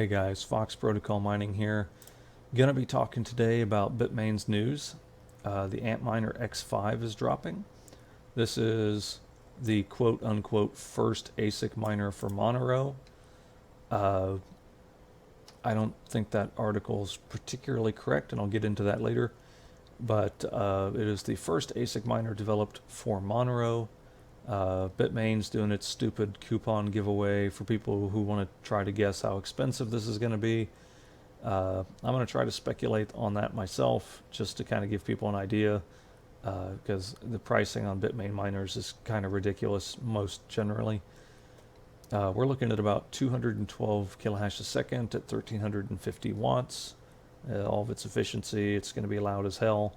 Hey guys, foxprotomining here. Gonna be talking today about Bitmain's news. The Antminer X5 is dropping. This is the quote-unquote first ASIC miner for Monero. I don't think that article is particularly correct, and I'll get into that later. But it is the first ASIC miner developed for Monero. Bitmain's doing its stupid coupon giveaway for people who want to try to guess how expensive this is going to be. I'm going to try to speculate on that myself just to kind of give people an idea, because the pricing on Bitmain miners is kind of ridiculous most generally. We're looking at about 212 kilohash a second at 1350 watts. All of its efficiency, it's going to be loud as hell.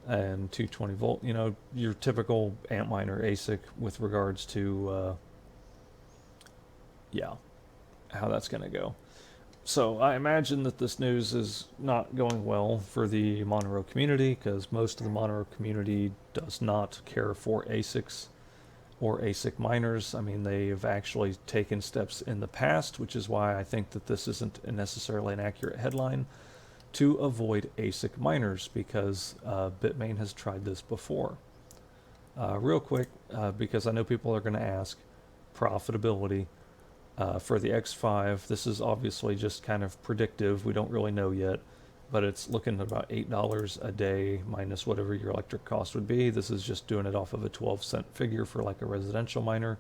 And 220 volt, you know, your typical Antminer ASIC with regards to, how that's going to go. So I imagine that this news is not going well for the Monero community, because most of the Monero community does not care for ASICs or ASIC miners. I mean, they've actually taken steps in the past, which is why I think that this isn't necessarily an accurate headline, to avoid ASIC miners, because Bitmain has tried this before. Real quick, because I know people are going to ask, profitability for the X5. This is obviously just kind of predictive. We don't really know yet, but it's looking at about $8 a day minus whatever your electric cost would be. This is just doing it off of a 12-cent figure for like a residential miner.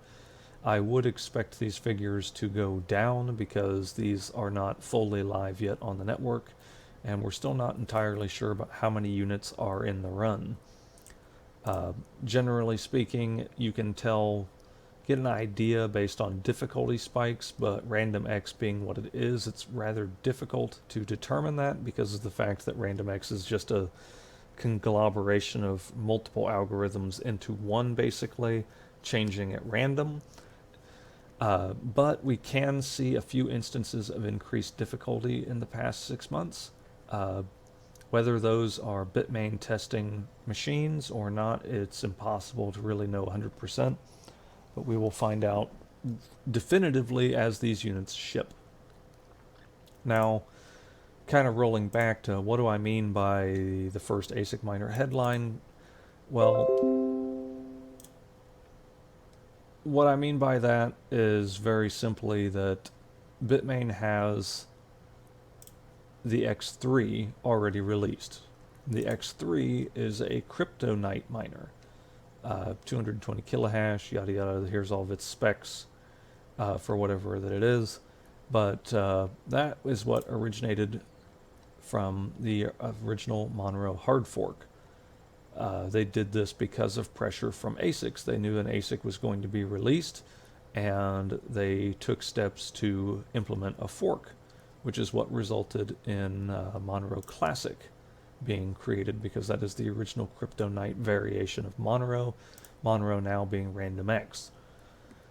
I would expect these figures to go down because these are not fully live yet on the network, and we're still not entirely sure about how many units are in the run. Generally speaking, you can get an idea based on difficulty spikes, but random X being what it is, it's rather difficult to determine that because of the fact that random X is just a conglomeration of multiple algorithms into one, basically, changing at random. But we can see a few instances of increased difficulty in the past 6 months. Whether those are Bitmain testing machines or not, it's impossible to really know 100%, but we will find out definitively as these units ship. Now, kind of rolling back to what do I mean by the first ASIC miner headline? Well, what I mean by that is very simply that Bitmain has the X3 already released. The X3 is a kryptonite miner, 220 kilohash, yada yada. Here's all of its specs for whatever that it is, but that is what originated from the original Monero hard fork. They did this because of pressure from ASICs. They knew an ASIC was going to be released, and they took steps to implement a fork, which is what resulted in Monero Classic being created, because that is the original kryptonite variation of Monero, Monero now being random X.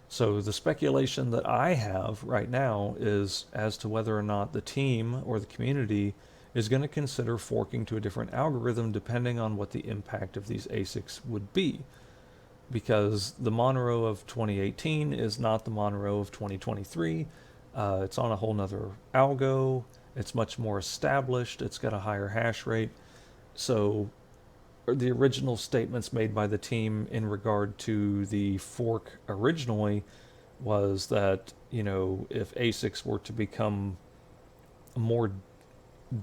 So the speculation that I have right now is as to whether or not the team or the community is going to consider forking to a different algorithm depending on what the impact of these ASICs would be. Because the Monero of 2018 is not the Monero of 2023. It's on a whole nother algo. It's much more established. It's got a higher hash rate. So the original statements made by the team in regard to the fork originally was that, you know, if ASICs were to become more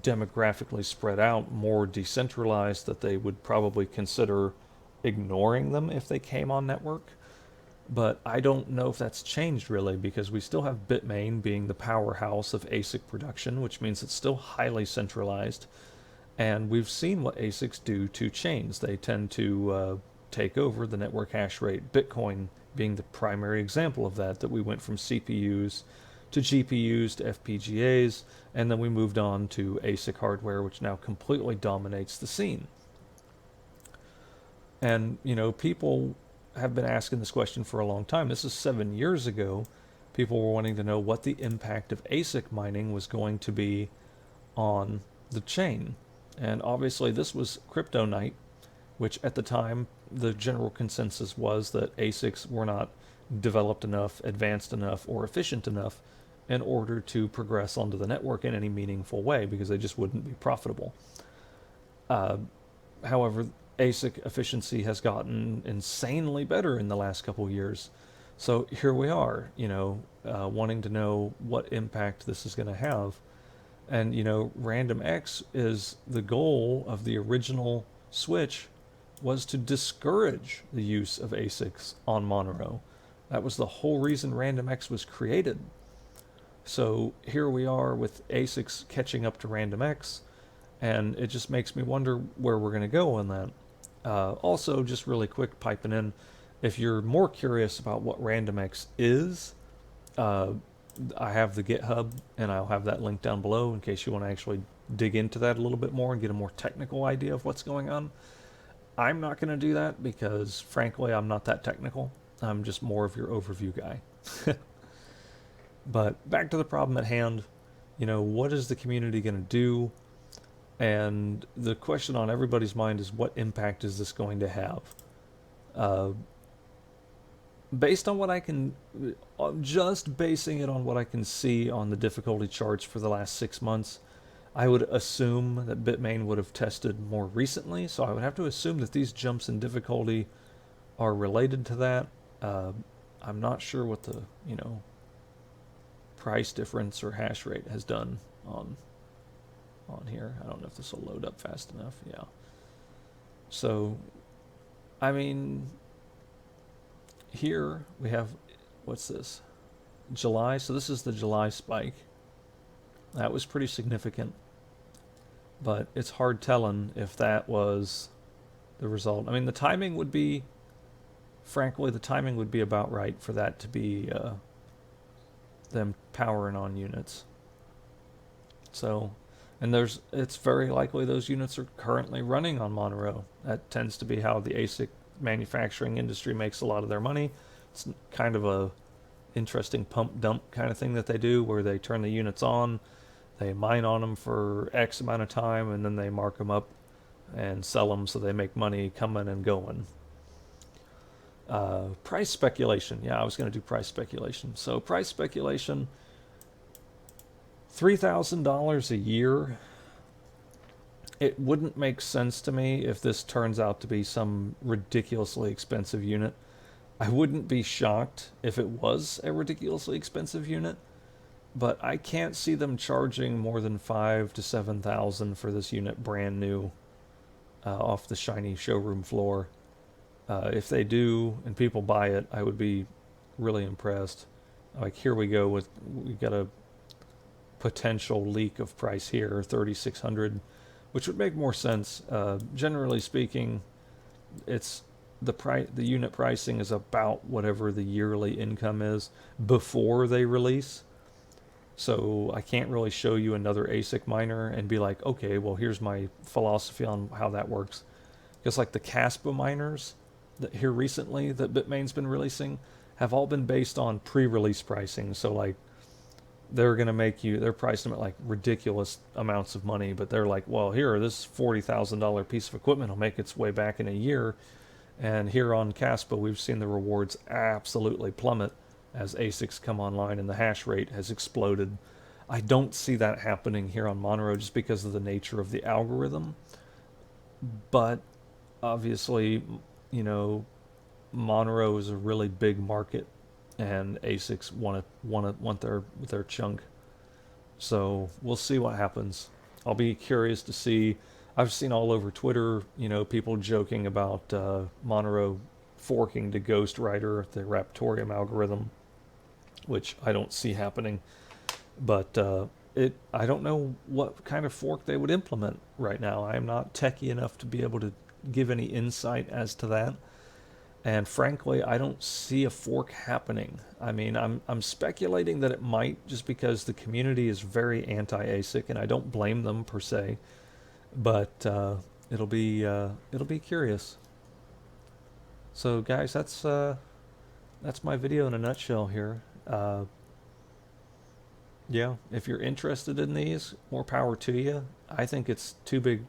demographically spread out, more decentralized, that they would probably consider ignoring them if they came on network. But I don't know if that's changed really, because we still have Bitmain being the powerhouse of ASIC production, which means it's still highly centralized. And we've seen what ASICs do to chains. They tend to take over the network hash rate, Bitcoin being the primary example of that we went from CPUs to GPUs to FPGAs, and then we moved on to ASIC hardware, which now completely dominates the scene. And, you know, people have been asking this question for a long time. This is 7 years ago. People were wanting to know what the impact of ASIC mining was going to be on the chain. And obviously this was kryptonite, which at the time the general consensus was that ASICs were not developed enough, advanced enough, or efficient enough in order to progress onto the network in any meaningful way, because they just wouldn't be profitable. However, ASIC efficiency has gotten insanely better in the last couple of years. So here we are, wanting to know what impact this is going to have. And, RandomX is the goal of the original switch was to discourage the use of ASICs on Monero. That was the whole reason RandomX was created. So here we are with ASICs catching up to RandomX, and it just makes me wonder where we're going to go on that. Also, just really quick, piping in, if you're more curious about what RandomX is, I have the GitHub, and I'll have that link down below in case you want to actually dig into that a little bit more and get a more technical idea of what's going on. I'm not going to do that because, frankly, I'm not that technical. I'm just more of your overview guy. But back to the problem at hand, what is the community going to do? And the question on everybody's mind is, what impact is this going to have? Based on what I can, just basing it on what I can see on the difficulty charts for the last 6 months, I would assume that Bitmain would have tested more recently. So I would have to assume that these jumps in difficulty are related to that. I'm not sure what the, price difference or hash rate has done on here. I don't know if this will load up fast enough. Yeah. So, I mean, here we have, what's this? July. So this is the July spike. That was pretty significant. But it's hard telling if that was the result. I mean, the timing would be, frankly, the timing would be about right for that to be them powering on units. So, and it's very likely those units are currently running on Monero. That tends to be how the ASIC manufacturing industry makes a lot of their money. It's kind of a interesting pump dump kind of thing that they do, where they turn the units on, they mine on them for X amount of time, and then they mark them up and sell them so they make money coming and going. Price speculation. Yeah, I was going to do price speculation. So price speculation, $3,000 a year. It wouldn't make sense to me if this turns out to be some ridiculously expensive unit. I wouldn't be shocked if it was a ridiculously expensive unit, but I can't see them charging more than $5,000 to $7,000 for this unit brand new off the shiny showroom floor. If they do and people buy it, I would be really impressed. Like, here we got a potential leak of price here, 3,600, which would make more sense. Generally speaking, it's the unit pricing is about whatever the yearly income is before they release. So I can't really show you another ASIC miner and be like, okay, well, here's my philosophy on how that works. Because like the Caspa miners that here recently that Bitmain's been releasing have all been based on pre-release pricing. So like they're pricing them at like ridiculous amounts of money, but they're like, well, here, this $40,000 piece of equipment will make its way back in a year. And here on Caspa, we've seen the rewards absolutely plummet as ASICs come online and the hash rate has exploded. I don't see that happening here on Monero just because of the nature of the algorithm. But obviously, Monero is a really big market, and ASICs want their chunk. So we'll see what happens. I'll be curious to see. I've seen all over Twitter, people joking about Monero forking to Ghostwriter, the Raptorium algorithm, which I don't see happening. But I don't know what kind of fork they would implement right now. I am not techie enough to be able to give any insight as to that. And frankly, I don't see a fork happening. I mean, I'm speculating that it might, just because the community is very anti-ASIC, and I don't blame them per se. But it'll be curious. So guys, that's my video in a nutshell here. Yeah, if you're interested in these, more power to you. I think it's too big,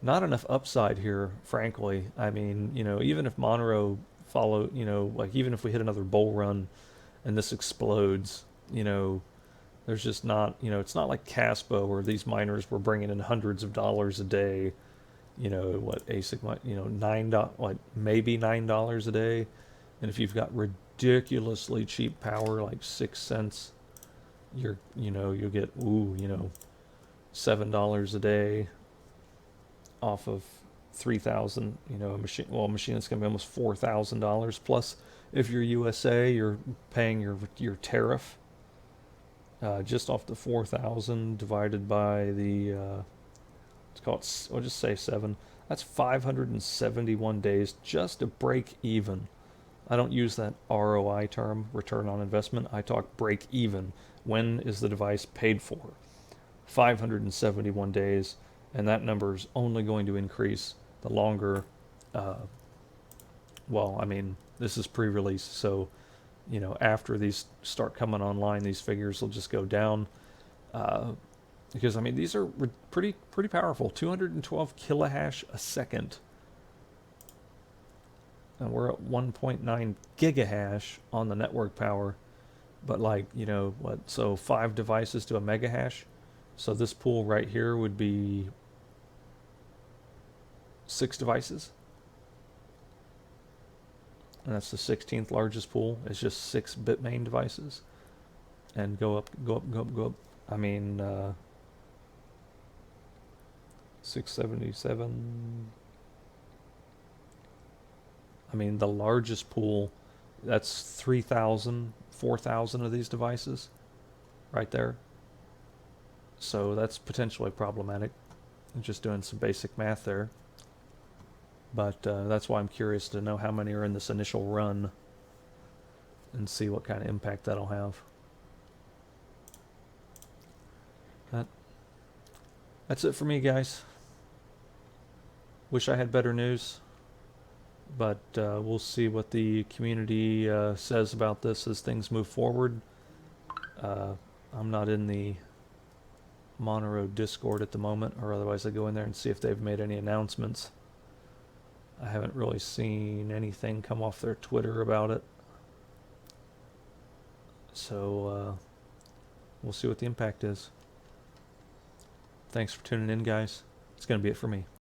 not enough upside here, frankly. I mean, even if Monero even if we hit another bull run and this explodes, you know, there's just not, you know, it's not like Caspo where these miners were bringing in hundreds of dollars a day. You know what ASIC might, you know, like maybe $9 a day, and if you've got ridiculously cheap power like 6 cents, you know, you'll get you know, $7 a day off of 3,000. You know, a machine that's gonna be almost $4,000 plus. If you're USA, you're paying your tariff just off the 4,000 divided by the let's call it, I'll just say 7. That's 571 days just to break even. I don't use that ROI term, return on investment. I talk break even. When is the device paid for? 571 days, and that number is only going to increase the longer. Uh, well, I mean, this is pre-release, so you know, after these start coming online, these figures will just go down. Because I mean, these are pretty powerful. 212 kilohash a second, and we're at 1.9 gigahash on the network power. But like, you know, what? So 5 devices to a megahash. So this pool right here would be 6 devices, and that's the 16th largest pool. It's just 6 Bitmain devices, and go up, go up, go up, go up. I mean, 677. I mean, the largest pool, that's 3,000, 4,000 of these devices right there. So that's potentially problematic. I'm just doing some basic math there. But that's why I'm curious to know how many are in this initial run and see what kind of impact that'll have. That's it for me, guys. Wish I had better news, but we'll see what the community says about this as things move forward. I'm not in the Monero Discord at the moment, or otherwise I go in there and see if they've made any announcements. I haven't really seen anything come off their Twitter about it. So we'll see what the impact is. Thanks for tuning in, guys. It's going to be it for me.